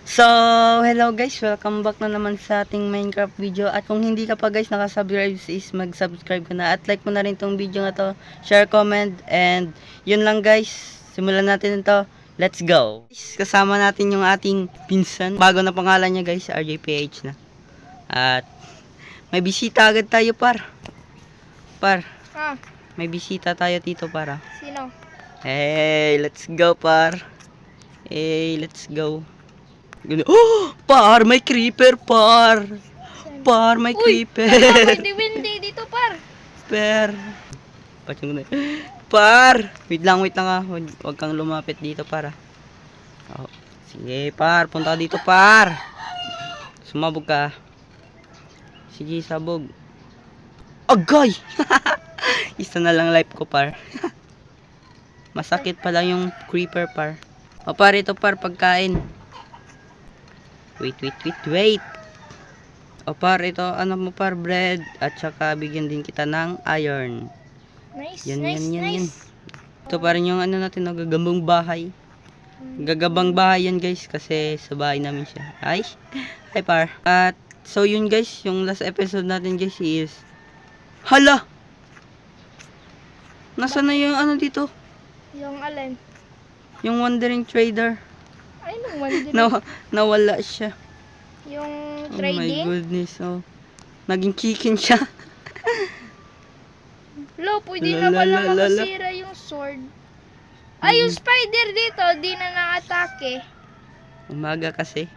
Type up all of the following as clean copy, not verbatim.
So, hello guys, welcome back na naman sa ating Minecraft video. At kung hindi ka pa guys nakasubscribe, is mag-subscribe ka na at like mo na rin tong video na to, share, comment, and yun lang guys, simulan natin ito. Let's go! Kasama natin yung ating pinsan, bago na pangalan niya guys, RJPH na. At may bisita agad tayo par. May bisita tayo dito para. Sino? Hey, let's go par. Hey, let's go. Oh, par, may creeper, par. Par, may creeper. Hindi dito, par. Par, wait lang ah. Huwag kang lumapit dito, para. Oh, sige, par, punta ka dito, par. Sumabog ka. Sige, sabog. Agay! Isa na lang life ko, par. Masakit pa lang yung creeper, par. O, par, ito, par, pagkain. Wait. O par, ito, ano mo par, bread. At saka, bigyan din kita ng iron. Nice, Yan. nice. Ito pa rin yung ano natin, gagambang bahay. Gagabang bahay yan guys, kasi sa bahay namin siya. Ay, hi par. At, so yun guys, yung last episode natin guys is, hala! Nasaan na yung ano dito? Yung alin? Yung wandering trader. Ay, nung wandering. Nawala siya. Yung Oh my trading? goodness, oh. Naging chicken siya. Lo, pwede na pala makasira yung sword. Ay, yung spider dito, di na na-atake. Umaga kasi.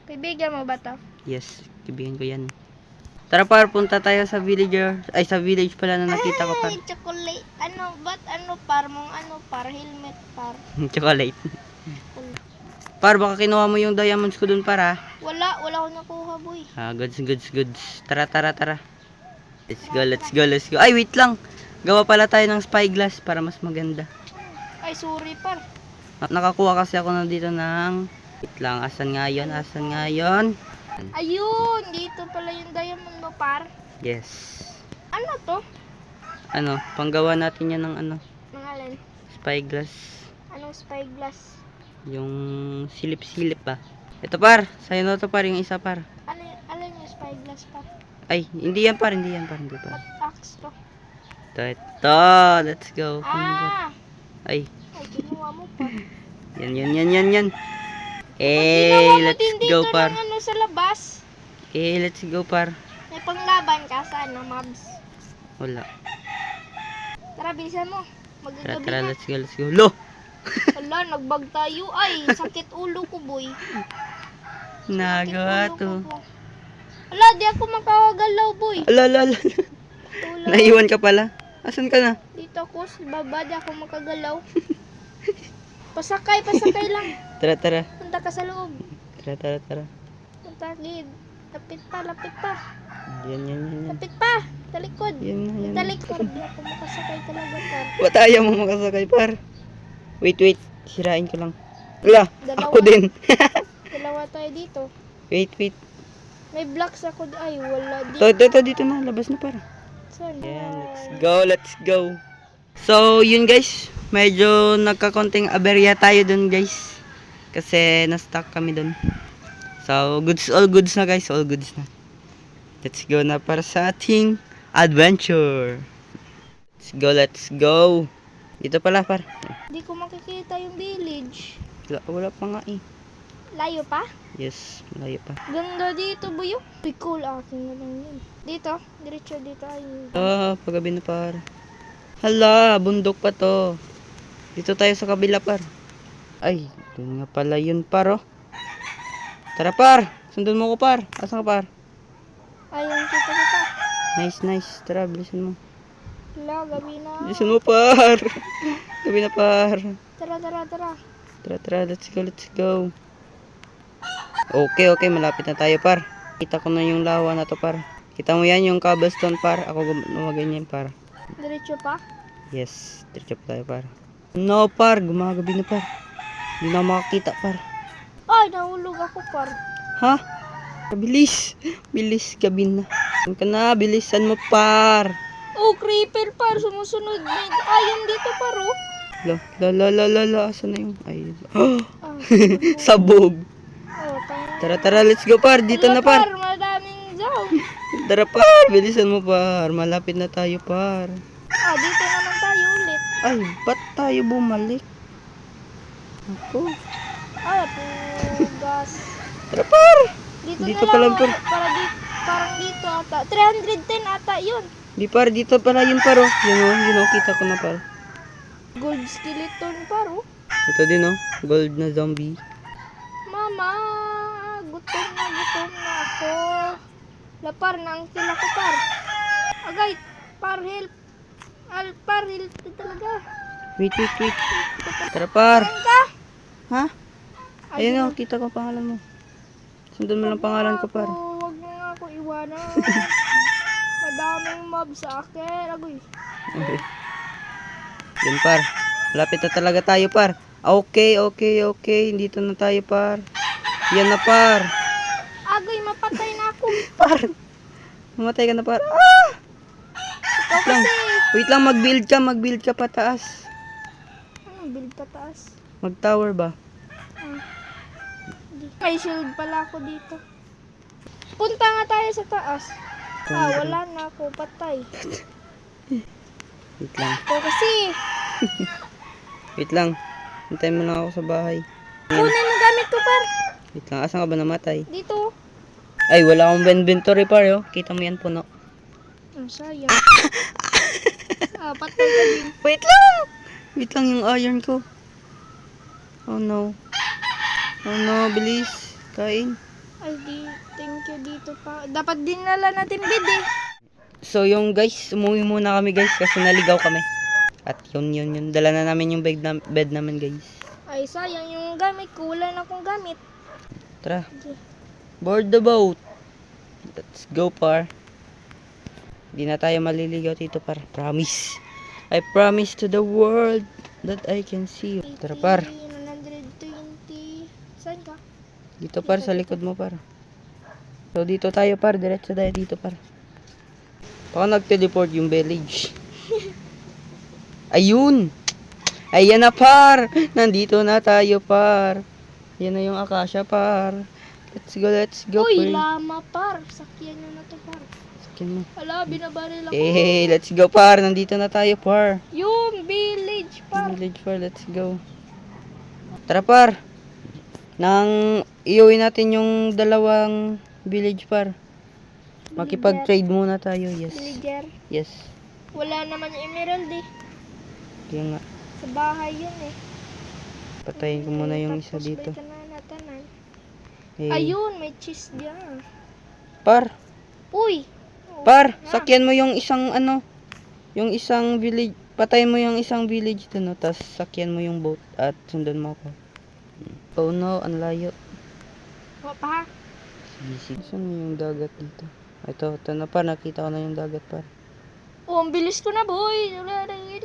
Kaibigan mo ba to? Yes, kaibigan ko yan. Tara par, punta tayo sa villager. Ay, sa village pala na nakita ko par. Ay, chocolate. Ano, ba't ano, par mong ano, par helmet, par. Chocolate. Par, baka kinuha mo yung diamonds ko dun para. Wala ko nakuha, boy. Goods. Tara. Let's go. Ay, wait lang. Gawa pala tayo ng spyglass para mas maganda. Ay, sorry, par. Nakakuha kasi ako na dito ng... Wait lang, asan nga yun? Ayun, dito pala yung diamond mo, par. Yes. Ano to? Ano, panggawa natin yan ng ano, Ng alin? spyglass. Anong spyglass? Yung silip-silip ba? Ito par, sa'yo na to par, yung isa par. Alin yung spyglass, par? Ay, hindi yan par. Ba't axe to? Ito, let's go. Ay, Ay, kinuha mo, par. yan. Ginawa mo Let's din go dito par. ng ano sa labas. Let's go par. May panglaban ka sa ano, mobs. Wala. Tara, bilisan mo. Magagabi Tara, na. let's go. Lo! Wala, nagbag tayo. Ay, sakit ulo ko, boy. Nagawa Sakit ulo to. ko, boy. Wala, di ako makakagalaw, boy. Ala. Tulog. Naiwan ka pala. Asan ka na? Dito ako, sa baba, di ako makagalaw. Pasakay lang. Tara. Punta ka sa loob. Tara. Punta, gid. Lapit pa. Yan. Lapit pa. Talikod. Yan. Talikod. Di ako makasakay talaga, par. Ba't ayaw mo makasakay par? Wait. Sirain ko lang. Wala, Dalawa. ako din. Dalawa tayo dito. Wait. May blocks ako. Ay, wala dito. Ito, dito na. Labas na para. Saan? Yan, let's go. So, yun guys. Medyo nagkakonting aberya tayo dun guys. Kasi na-stuck kami dun. So, all goods na guys. All goods na. Let's go na para sa ating adventure. Let's go. Dito pala par. Hindi ko makikita yung village. Wala pa nga eh. Layo pa? Yes, malayo pa. Ganda dito, buyo. Uy, cool. Akin na lang yun. Dito. Diretso dito. Ay. Paggabi na par. Hala, bundok pa to. Dito tayo sa kabila par. Ay, doon nga pala yun par oh. Tara par, sundan mo ko par. Asan ka par? Ayun, kita. Nice. Tara, bilisan mo. Wala, gabi na. Bilisan mo par. Gabi na par. Tara. Let's go. Okay, malapit na tayo par. Kita ko na yung lawa na to par. Kita mo yan yung cobblestone par. Ako gumaganyan par. Diretso pa? Yes, diretso pa tayo par. No par, gumagabi na par. Hindi na makakita par. Ay, nahulog ako, par. Ha? Bilis, gabi na. Saan ka na, bilisan mo par. Oh, creeper, par. Sumusunod. May ayun dito, par, oh. La, asan na yung, ay, Ah, sabog. oh, Tara, let's go par. Dito na par. Madaming zone. Tara par, bilisan mo par. Malapit na tayo par. Dito naman tayo ulit. Ay, ba't tayo bumalik? Ako. Pugas. Tara par. Dito pa lang, na par. lang. Parang dito ata. 310 ata yun. Di par, dito pala yun par oh. Yun oh, kita ko na par. Gold skeleton paro. Ito din oh, gold na zombie. Mama, gutom na ako. Lapar na ang tila ko par. Agay, par help. Par help talaga. Wait. Tara par. Saan ka? Ha? Ayun oh, kita ko pangalan mo. Sundan mo lang pangalan ko par. Huwag mo nga ako iwanan. Madaming mob sa akin. Agoy. Okay. Yun par. Malapit na talaga tayo par. Okay. Dito na tayo par. Yan na par. Agoy, mapatay na ako. Par. Mamatay ka na par. Ikaw kasi. Wait lang, mag-build ka pataas. Anong build pataas? Mag-tower ba? May shield pala ako dito. Punta nga tayo sa taas. Wala na ako. Patay. Wait lang. Ikaw kasi. Wait lang. Hintayin mo lang ako sa bahay. Kunin mo gamit ko par. Wait lang, asan ka ba namatay? Dito. Ay, wala akong inventory par oh. Kita mo yan puno. Ang sayang. Patay ka din. Wait lang yung iron ko. Oh no, bilis. Kain. Ay, thank you dito pa. Dapat dinala natin bed eh. So yung guys, umuwi muna kami guys kasi naligaw kami. At yun. Dala na namin yung bed namin guys. Ay, sayang yung gamit ko. Wala na akong gamit. Tara. Okay. Board the boat. Let's go par. Hindi na tayo maliligaw dito par. Promise. I promise to the world that I can see you. Tara par. 120. Saan ka? Dito par sa likod mo par. So dito tayo par. Diretso tayo dito par. Baka nag-teleport yung village. Ayun. Ayan na par. Nandito na tayo par. Yan na yung akasya par. Let's go. Uy, par. lama par. Sakyan nyo na to par. Sakyan mo. Hala, binabaril ako. Let's go par. Nandito na tayo par. Yung village par. Village par. Let's go. Tara par. Nang iuwi natin yung dalawang village par. Makipag-trade muna tayo. Villager. Yes. Wala naman yung emerald eh. Kaya nga. Sa bahay yun eh. Patayin ko muna yung isa Tapos dito. may tanan. Eh, Ayun, may cheese dyan. Par. Uy! Par. Sakyan mo yung isang yung isang village. Patayin mo yung isang village dun. Tapos sakyan mo yung boat. At sundan mo ako. Oh no, ang layo. O pa. Sige. Saan yung dagat dito? Ito na par. Nakita ko na yung dagat par. Ang bilis ko na boy.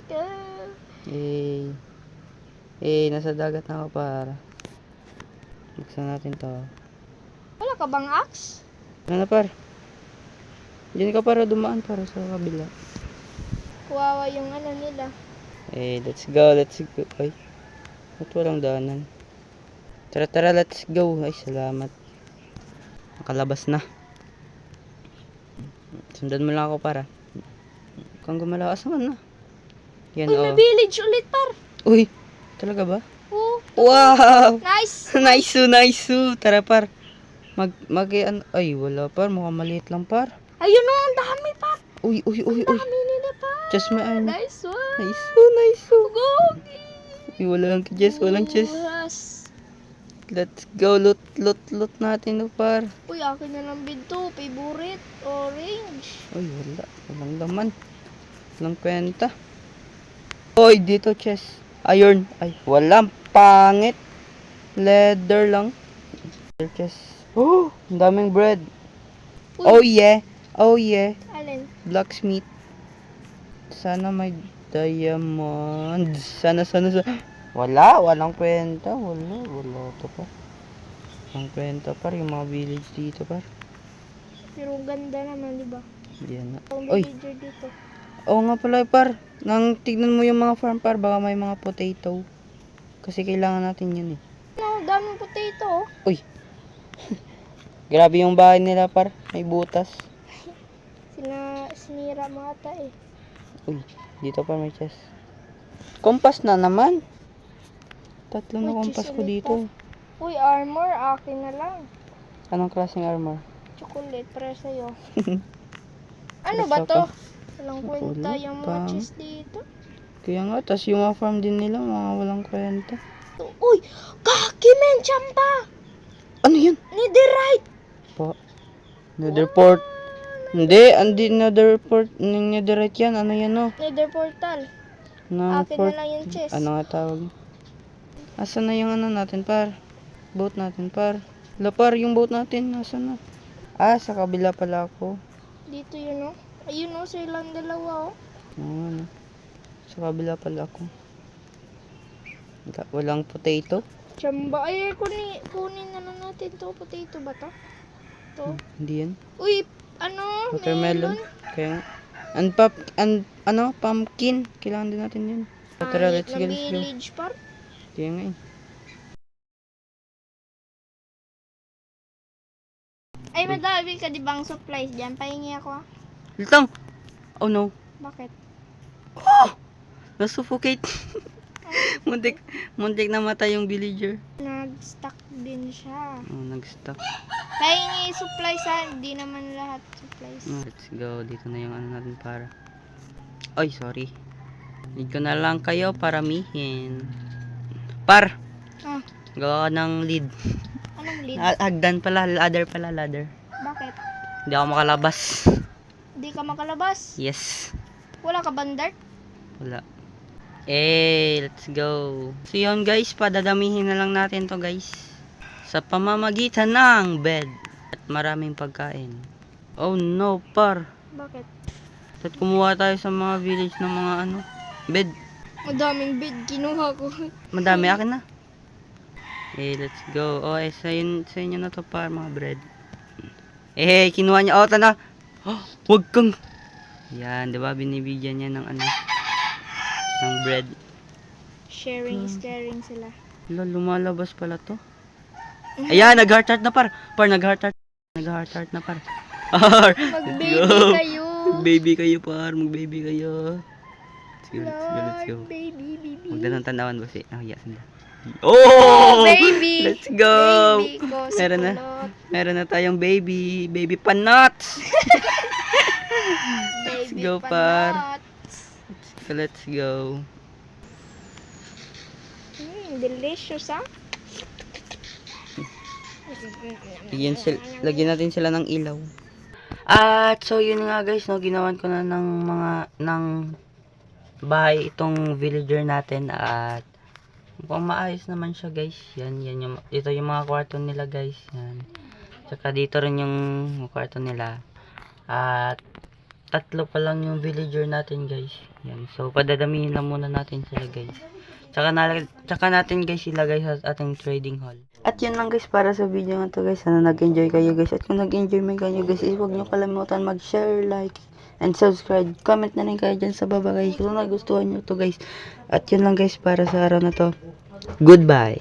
Ka. Nasa dagat na ako par. Buksan natin to. Wala ka bang axe? Ano na par? Diyan ka para dumaan para sa kabila. Kawawa yung nila. Let's go. Ay, ba't walang daanan? Tara, let's go. Ay, salamat. Nakalabas na. Sundan mo lang ako para. Kung gumalaw, asaman na. Yan, Uy, may village ulit par. Uy, talaga ba? Oh, Wow! nice. nice. Tara par. Ay, wala par. Mukhang maliit lang par. Ayun o, ang dami par. Uy. Ang dami nila par. Just my arm. Nice one. Nice. Gogi. Uy, walang chest. Yes. Let's go. Loot natin no par. Uy, akin na lang bid to. Favorite. Orange. Uy, wala. Walang laman. Walang kwenta. Uy, dito chest. Iron. Ay, walang pangit. Leather lang. Leather chest. Oh, ang daming bread. Uy. Oh yeah. Alin? Blacksmith. Sana may diamonds. Sana. Walang kwenta. Wala to pa. Walang kwenta par. Yung mga village dito par. Pero ganda naman, di ba? Yan na. Ang Uy. villager dito. Oo nga pala par. Nang tignan mo yung mga farm par. Baka may mga potato. Kasi kailangan natin yun eh. Ang daming potato. Uy. Grabe yung bahay nila par. May butas. Sinira mo ata eh. Uy, dito pa may chest. Kompas na naman. Tatlo na Uy, kompas chest ko ulit dito. Uy, armor, akin na lang. Anong klaseng armor? Chocolate para sa'yo. Ano ba Chocolate to? pa. Walang kwenta Chocolate yung pa. mga chest dito. Kaya nga, tas yung mga farm din nila, mga walang kwenta. Uy, kaki men, champa! Ano yun? Netherite! Po. Netherport. Hindi netherite yan. Ano yan no? Nether portal. Ng Akin na port. lang yung chest. Ano nga tawag? Asan na yung ano natin par? Boat natin par. Lapar yung boat natin. Asan na? Ah, sa kabila pala ako. Dito yun, oh. Ayun, oh, silang dalawa, oh. Ano? Sa kabila pala ako. Walang potato? Chamba. Ay, kunin na lang natin to. Potato ba to? To. Hindi yan. Uy, ano? Watermelon. Melon. Kaya pumpkin. Kailangan din natin yun. Tara, let's go. Village park. Kaya nga eh. Ay, madami ka di bang supplies dyan? Pahingi ako, ah. Lutang! Oh no. Bakit? Nasuffocate. muntik na matay yung villager. Nag-stuck din siya. Oh, nag-stop. Pahingi supplies, ha. Hindi naman lahat supplies. Let's go. Dito na yung ano natin para. Ay, sorry. Need ko na lang kayo paramihin. Par! Ah, Gawa ka ng lead. anong lead? Hagdan pala. Ladder. Bakit? Hindi ako makalabas. Hindi ka makalabas? Yes. Wala ka bandart? Wala. Let's go. So yun guys, padadamihin na lang natin to guys. Sa pamamagitan ng bed at maraming pagkain. Oh no, par. Bakit? At kumuha tayo sa mga village ng mga ano, bed. Madaming bed kinuha ko. Madami akin na. Let's go. Oh, sa inyo na to par, mga bread. Kinuha niya. Oh, tanda. Oh, wag kang. Yan, 'di ba? Binibigyan niya ng ano, ng bread. Sharing is caring sila. Lumalabas pala to. Ayan, nag-heart na par. Nag-heart na par. Mag-baby kayo. Mag-baby kayo par. Mag-baby kayo. Let's go. Lord, baby. Huwag na nang tanawan ba si... Iya, sanda. Oh! Baby. Let's go! Baby ko, Meron na. kulot. Meron na tayong baby. Baby panots! Let's Baby go, par. Let's go. Delicious, ah. Lagyan natin sila ng ilaw. At so yun nga guys, no, ginawan ko na ng bahay itong villager natin at mukhang maayos naman siya guys. Yan yung, dito yung mga kwarto nila guys. Yan. Tsaka dito rin yung kwarto nila. At tatlo pa lang yung villager natin guys. Yan. So padadamihin lang muna natin sila guys. Tsaka natin guys ilagay sa ating trading hall. At yun lang guys para sa video nga to guys. Sana nag-enjoy kayo guys. At kung nag-enjoy man kayo guys, huwag nyo kalimutan mag-share, like, and subscribe. Comment na rin kayo dyan sa baba guys kung nagustuhan nyo to guys. At yun lang guys para sa araw na to. Goodbye.